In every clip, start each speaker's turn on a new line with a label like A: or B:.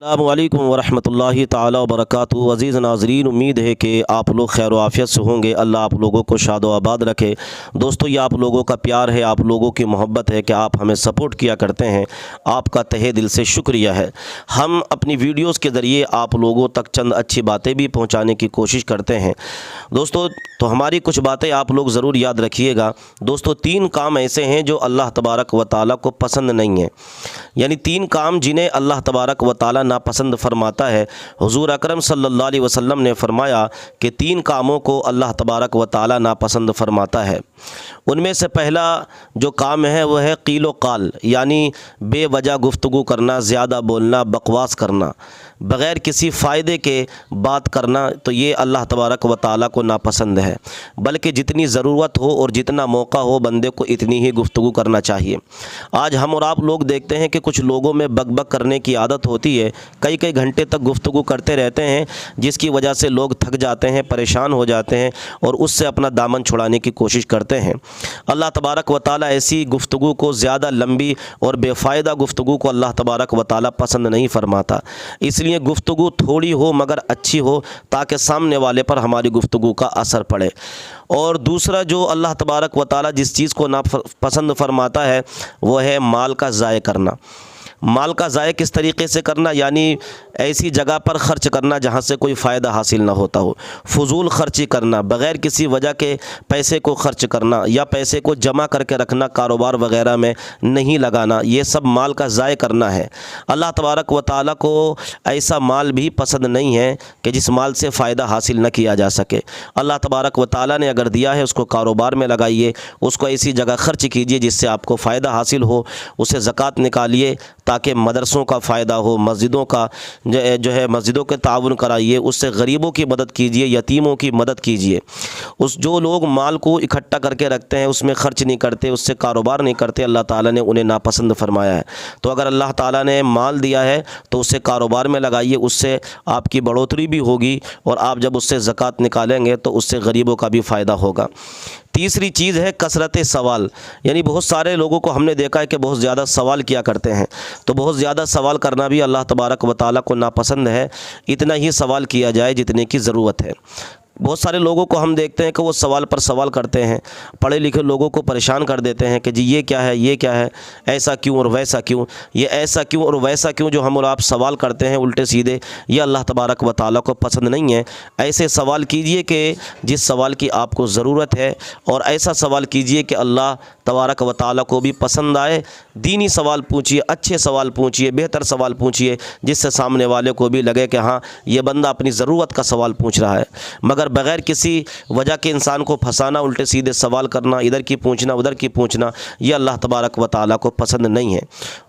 A: अस्सलामु अलैकुम वरहमतुल्लाहि ताला वबरकातुहू। अज़ीज़ नाज़रीन, उम्मीद है कि आप लोग खैर आफ़ियत से होंगे। अल्लाह आप लोगों को शाद व आबाद रखे। दोस्तों, ये आप लोगों का प्यार है, आप लोगों की मोहब्बत है कि आप हमें सपोर्ट किया करते हैं। आपका तहे दिल से शुक्रिया है। हम अपनी वीडियोज़ के ज़रिए आप लोगों तक चंद अच्छी बातें भी पहुँचाने की कोशिश करते हैं। दोस्तों, तो हमारी कुछ बातें आप लोग ज़रूर याद रखिएगा। दोस्तों, 3 काम ऐसे हैं जो अल्लाह तबारक व तआला को पसंद नहीं है, यानी 3 काम जिन्हें अल्लाह तबारक व तआला नापसंद फरमाता है। हुज़ूर अकरम सल्लल्लाहु अलैहि वसल्लम ने फरमाया कि 3 कामों को अल्लाह तबारक व तआला नापसंद फरमाता है। उनमें से पहला जो काम है वह है क़ील व क़ाल, यानी बेवजह गुफ्तगू करना, ज़्यादा बोलना, बकवास करना, बग़ैर किसी फ़ायदे के बात करना। तो ये अल्लाह तबारक व तआला को नापसंद है। बल्कि जितनी ज़रूरत हो और जितना मौका हो बंदे को इतनी ही गुफ्तगू करना चाहिए। आज हम और आप लोग देखते हैं कि कुछ लोगों में बक करने की आदत होती है, कई कई घंटे तक गुफ्तगू करते रहते हैं, जिसकी वजह से लोग थक जाते हैं, परेशान हो जाते हैं और उससे अपना दामन छुड़ाने की कोशिश करते हैं। अल्लाह तबारक व तआला ऐसी गुफ्तगू को, ज़्यादा लंबी और बेफ़ायदा गुफ्तगू को अल्लाह तबारक व तआला पसंद नहीं फरमाता। इसलिए गुफ्तगू थोड़ी हो मगर अच्छी हो, ताकि सामने वाले पर हमारी गुफ्तगू का असर पड़े। और दूसरा जो अल्लाह तबारक व तआला जिस चीज़ को नापसंद फरमाता है वह है माल का ज़ाय करना। माल का ज़ाय किस तरीके से करना, यानी ऐसी जगह पर ख़र्च करना जहाँ से कोई फ़ायदा हासिल ना होता हो, फ़ुज़ूल ख़र्ची करना, बग़ैर किसी वजह के पैसे को ख़र्च करना या पैसे को जमा करके रखना, कारोबार वग़ैरह में नहीं लगाना, ये सब माल का ज़ाय करना है। अल्लाह तबारक व तआला को ऐसा माल भी पसंद नहीं है कि जिस माल से फ़ायदा हासिल न किया जा सके। अल्लाह तबारक व तआला ने अगर दिया है उसको कारोबार में लगाइए, उसको ऐसी जगह ख़र्च कीजिए जिससे आपको फ़ायदा हासिल हो, उसे ज़कात निकालिए ताकि मदरसों का फ़ायदा हो, मस्जिदों का जो है मस्जिदों के ताउन कराइए, उससे गरीबों की मदद कीजिए, यतीमों की मदद कीजिए। उस जो लोग माल को इकट्ठा करके रखते हैं, उसमें ख़र्च नहीं करते, उससे कारोबार नहीं करते, अल्लाह ताला ने उन्हें नापसंद फरमाया है। तो अगर अल्लाह ताला ने माल दिया है तो उसे कारोबार में लगाइए, उससे आपकी बढ़ोतरी भी होगी और आप जब उससे ज़कात निकालेंगे तो उससे गरीबों का भी फ़ायदा होगा। तीसरी चीज़ है कसरत सवाल, यानी बहुत सारे लोगों को हमने देखा है कि बहुत ज़्यादा सवाल किया करते हैं। तो बहुत ज़्यादा सवाल करना भी अल्लाह तबारक व तआला को नापसंद है। इतना ही सवाल किया जाए जितने की ज़रूरत है। बहुत सारे लोगों को हम देखते हैं कि वो सवाल पर सवाल करते हैं, पढ़े लिखे लोगों को परेशान कर देते हैं कि जी ये क्या है, ये क्या है, ऐसा क्यों और वैसा क्यों, ये ऐसा क्यों और वैसा क्यों, जो हम और आप सवाल करते हैं उल्टे सीधे, ये अल्लाह तबारक व तआला को पसंद नहीं है। ऐसे सवाल कीजिए कि जिस सवाल की आपको ज़रूरत है, और ऐसा सवाल कीजिए कि अल्लाह तबारक व तआला को भी पसंद आए। दीनी सवाल पूछिए, अच्छे सवाल पूछिए, बेहतर सवाल पूछिए, जिससे सामने वाले को भी लगे कि हाँ ये बंदा अपनी ज़रूरत का सवाल पूछ रहा है। मगर बग़ैर किसी वजह के इंसान को फंसाना, उल्टे सीधे सवाल करना, इधर की पूछना उधर की पूछना, ये अल्लाह तबारक व तआला को पसंद नहीं है।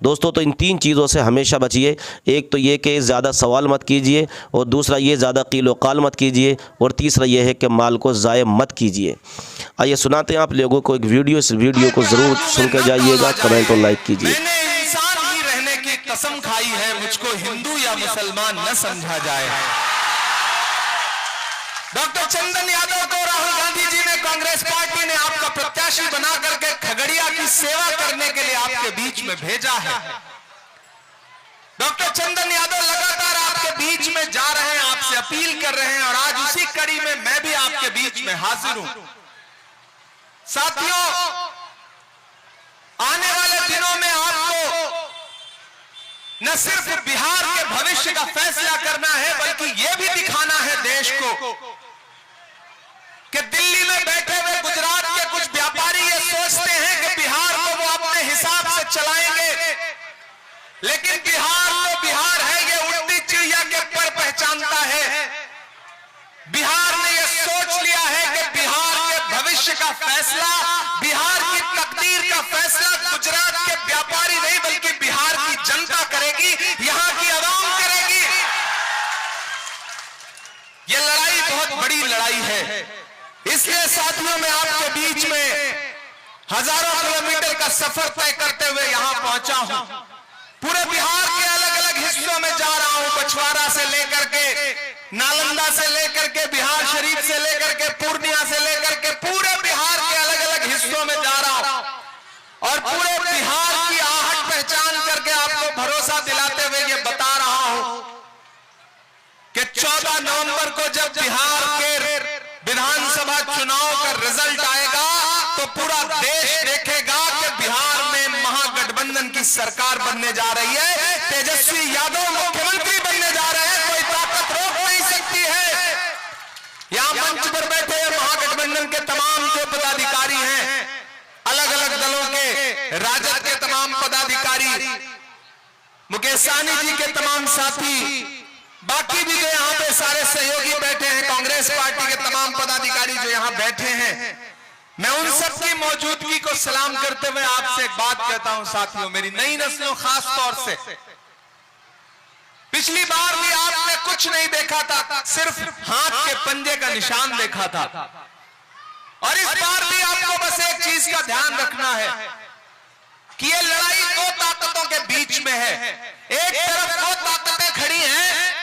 A: दोस्तों, तो इन 3 चीज़ों से हमेशा बचिए। एक तो ये कि ज़्यादा सवाल मत कीजिए, और दूसरा ये ज़्यादा क़ील व क़ाल मत कीजिए, और तीसरा ये है कि माल को ज़ाय मत कीजिए। आइए सुनाते हैं आप लोगों को एक वीडियो। इस वीडियो को ज़रूर सुन कर जाइएगा, कमेंट और लाइक कीजिए।
B: मैंने इंसान ही रहने की कसम खाई है, मुझको हिंदू या मुसलमान न समझा जाए। डॉक्टर चंदन यादव को राहुल गांधी जी ने, कांग्रेस पार्टी ने आपका प्रत्याशी बना करके खगड़िया की सेवा करने के लिए आपके बीच में भेजा है। डॉक्टर चंदन यादव लगातार आपके बीच में जा रहे हैं, आपसे अपील कर रहे हैं, और आज उसी कड़ी में मैं भी आपके बीच में हाजिर हूं। साथियों, आने वाले दिनों में आपको न सिर्फ बिहार के भविष्य का फैसला करना है, बल्कि यह भी दिखाना है देश को कि दिल्ली में बैठे हुए गुजरात के कुछ व्यापारी ये सोचते हैं कि बिहार को वो अपने हिसाब से चलाएंगे, लेकिन बिहार तो बिहार है, ये उड़ती चिड़िया के पर पहचानता है। बिहार ने यह सोच लिया है कि बिहार के भविष्य का फैसला, बिहार की तकदीर का फैसला गुजरात के व्यापारी नहीं बल्कि बिहार की जनता करेगी, यहां की आवाम करेगी। यह लड़ाई बहुत बड़ी लड़ाई है। इसलिए साथियों, मैं आपके बीच में हजारों किलोमीटर का सफर तय करते हुए यहां पहुंचा हूं। पूरे बिहार के अलग अलग हिस्सों में जा रहा हूं, पछवाड़ा से लेकर के, नालंदा से लेकर के, बिहार शरीफ से लेकर के, पूर्णिया से लेकर के, पूरे बिहार के अलग अलग हिस्सों में जा रहा हूं, और पूरे बिहार की आहट पहचान करके आपको भरोसा दिलाते हुए ये बता रहा हूं 14 नवंबर को जब बिहार के विधानसभा चुनाव का रिजल्ट आएगा तो पूरा देश देखेगा कि बिहार में महागठबंधन की सरकार बनने जा रही है, तेजस्वी यादव मुख्यमंत्री बनने जा रहे हैं। कोई ताकत रोक नहीं सकती है। यहां मंच पर बैठे महागठबंधन के तमाम जो पदाधिकारी हैं, अलग अलग दलों के, राजद के तमाम पदाधिकारी, मुकेश सहनी जी के तमाम साथी, बाकी भी जो यहाँ पे सारे सहयोगी बैठे हैं, कांग्रेस पार्टी के तमाम पदाधिकारी जो यहाँ बैठे हैं, मैं उन सब की मौजूदगी को सलाम करते हुए आपसे एक बात कहता हूं साथियों, मेरी नई नस्लों खास तौर से, पिछली बार भी आपने कुछ नहीं देखा था, सिर्फ हाथ के पंजे का निशान देखा था। और इस बार भी आपको बस एक चीज का ध्यान रखना है कि ये लड़ाई दो ताकतों के बीच में है। एक तरफ वो ताकतें खड़ी हैं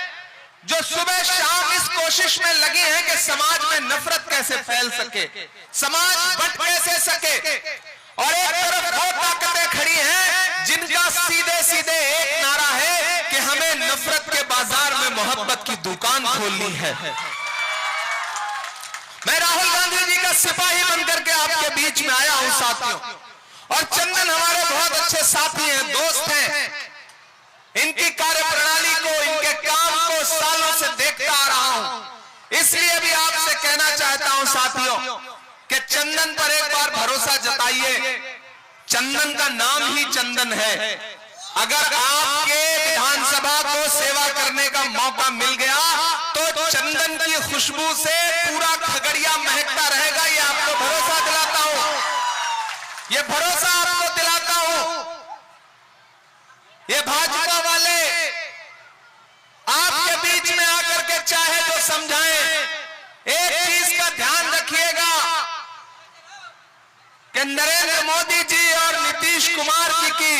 B: जो सुबह शाम इस कोशिश में लगी हैं कि समाज में नफरत कैसे फैल सके, समाज बंट कैसे सके, और एक तरफ वो ताकतें खड़ी हैं जिनका सीधे सीधे एक नारा है कि हमें नफरत के बाजार में मोहब्बत की दुकान खोलनी है। मैं राहुल गांधी जी का सिपाही बनकर के आपके बीच में आया हूं साथियों, और चंदन हमारे बहुत अच्छे साथी हैं, दोस्त हैं। इनकी कार्यप्रणाली को, इनके काम को सालों से देखता आ रहा हूं, इसलिए भी आपसे कहना चाहता हूं साथियों कि चंदन पर एक बार भरोसा जताइए। चंदन का नाम ही चंदन है। अगर आपके विधानसभा को सेवा करने का मौका मिल गया तो चंदन की खुशबू से पूरा खगड़िया महकता रहेगा। ये आपको भरोसा दिलाता हूं, ये भरोसा आपको दिलाता हूं। ये भाजपा वाले आपके बीच में आकर के चाहे तो समझाएं, एक चीज का ध्यान रखिएगा कि नरेंद्र मोदी जी और नीतीश कुमार जी की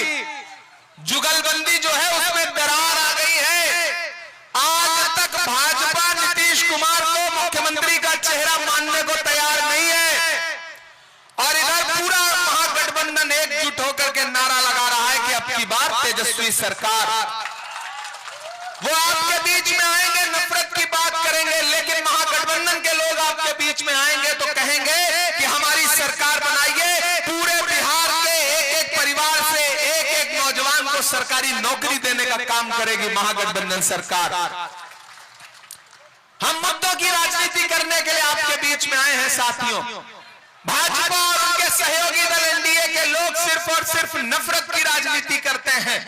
B: जुगलबंदी जो है उसमें दरार आ गई है। आज तक भाजपा नीतीश कुमार को मुख्यमंत्री का चेहरा मानने को तैयार नहीं है, और इधर पूरा महागठबंधन एकजुट होकर के नारा लगा रहा है कि अब की बार तेजस्वी सरकार। वो आपके बीच में आएंगे, नफरत की बात करेंगे, लेकिन महागठबंधन के लोग आपके बीच में आएंगे तो कहेंगे कि हमारी सरकार बनाइए। पूरे बिहार के एक एक परिवार से एक एक नौजवान को सरकारी नौकरी देने का काम करेगी महागठबंधन सरकार। हम मुद्दों की राजनीति करने के लिए आपके बीच में आए हैं साथियों। भाजपा और उनके सहयोगी दल एनडीए के लोग सिर्फ और सिर्फ नफरत की राजनीति करते हैं।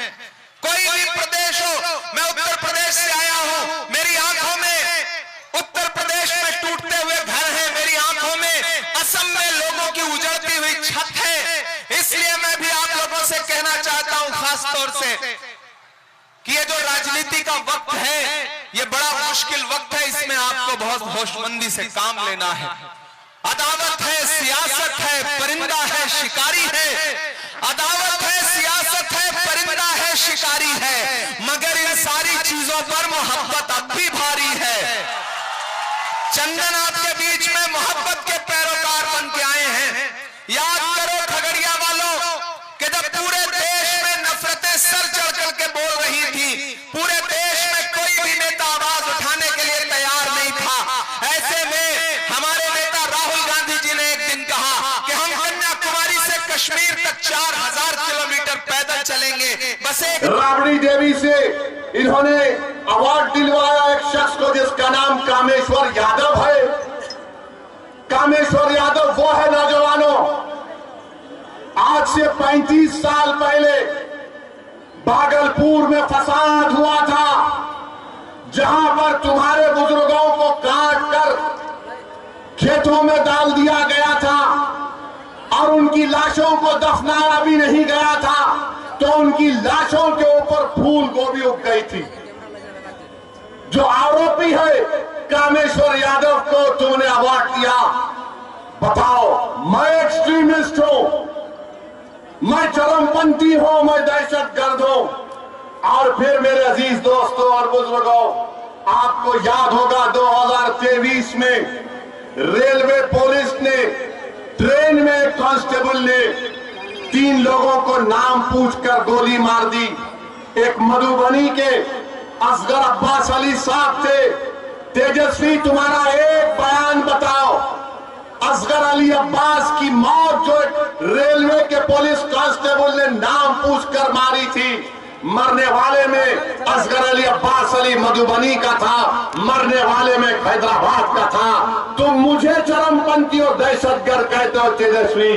B: कोई भी प्रदेश हो, मैं उत्तर प्रदेश से आया हूं, मेरी आंखों में उत्तर प्रदेश में टूटते हुए घर हैं, मेरी आंखों में असम में लोगों की उजड़ती हुई छत है। इसलिए मैं भी आप लोगों से कहना चाहता हूं खास तौर से कि ये जो राजनीति का वक्त है, ये बड़ा मुश्किल वक्त है, इसमें आपको बहुत होशमंदी से काम लेना है। अदावत है, सियासत है, परिंदा है, शिकारी है। अदावत है, सियासत है, परिंदा है, शिकारी है, मगर इन सारी चीजों पर मोहब्बत अब भी भारी है। चंदन आपके बीच में मोहब्बत के पैरोकार बन के आए हैं। याद करो खगड़िया वालों कि जब पूरे देश में नफरतें सर चढ़ चढ़ के बोल रही थी, पूरे देश में कोई भी नेता आवाज उठाने के लिए तैयार नहीं था। ऐसे में हमारे नेता राहुल गांधी जी ने एक दिन कहा कि हम कन्याकुमारी से कश्मीर तक 4000 किलोमीटर पैदल चलेंगे। बस एक
C: राबड़ी देवी से इन्होंने अवार्ड दिलवाया एक शख्स को जिसका नाम कामेश्वर यादव है। कामेश्वर यादव वो है नौजवानों, आज से 35 साल पहले भागलपुर में फसाद हुआ था, जहां पर तुम्हारे बुजुर्गों को काट कर खेतों में डाल दिया गया था और उनकी लाशों को दफनाया भी नहीं गया था, तो उनकी लाशों के ऊपर फूल गोभी उग गई थी। जो आरोपी है कामेश्वर यादव को तुमने अवार्ड दिया। बताओ, मैं एक्सट्रीमिस्ट हूं, मैं चरमपंथी हूं, मैं दहशतगर्द हूं। और फिर मेरे अजीज दोस्तों और बुजुर्गों, आपको याद होगा 2023 में रेलवे पुलिस ने ट्रेन में एक कांस्टेबल ने 3 लोगों को नाम पूछकर गोली मार दी। एक मधुबनी के असगर अब्बास अली साहब थे, तेजस्वी, तुम्हारा एक बयान बताओ। असगर अली अब्बास की मौत जो रेलवे के पुलिस कांस्टेबल ने नाम पूछकर मारी थी, मरने वाले में असगर अली अब्बास अली मधुबनी का था, मरने वाले में हैदराबाद का था। तुम मुझे चरमपंथी और दहशतगर्द कहते हो। तेजस्वी,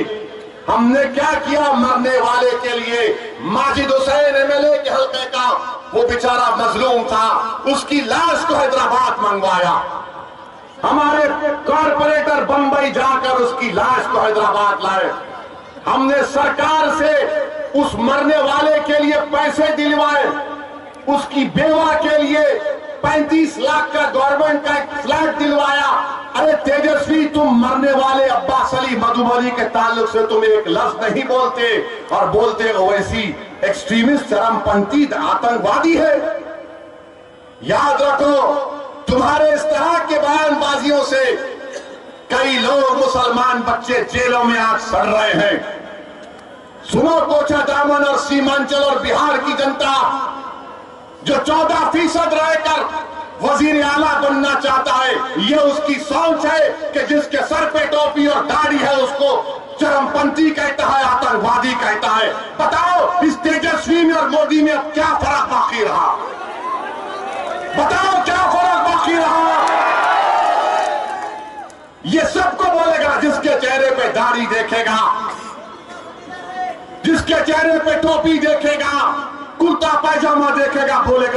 C: हमने क्या किया मरने वाले के लिए? माजिद हुसैन एमएलए के हल्के का वो बेचारा मजलूम था, उसकी लाश को हैदराबाद मंगवाया। हमारे कॉरपोरेटर बंबई जाकर उसकी लाश को हैदराबाद लाए। हमने सरकार से उस मरने वाले के लिए पैसे दिलवाए, उसकी बेवा के लिए 35 लाख का गवर्नमेंट का एक फ्लैट दिलवाया। अरे तेजस्वी, तुम मरने वाले अब्बास अली मधुबनी के ताल्लुक से तुम एक लफ्ज नहीं बोलते और बोलते हो वैसी एक्सट्रीमिस्ट चरमपंथी आतंकवादी है। याद रखो, तुम्हारे इस तरह के बयानबाजियों से कई लोग, मुसलमान बच्चे जेलों में आज सड़ रहे हैं। सुनो कोचा दामन और सीमांचल और बिहार की जनता जो 14% रहकर वजीर आला बनना चाहता है, ये उसकी सोच है कि जिसके सर पे टोपी और दाढ़ी है उसको चरमपंथी कहता है, आतंकवादी कहता है। बताओ इस तेजस्वी में और मोदी में अब क्या फर्क बाकी रहा? बताओ क्या फर्क बाकी रहा? ये सबको बोलेगा जिसके चेहरे पे दाढ़ी देखेगा, जिसके चेहरे पे टोपी देखेगा, कुर्ता पैजामा देखेगा, बोलेगा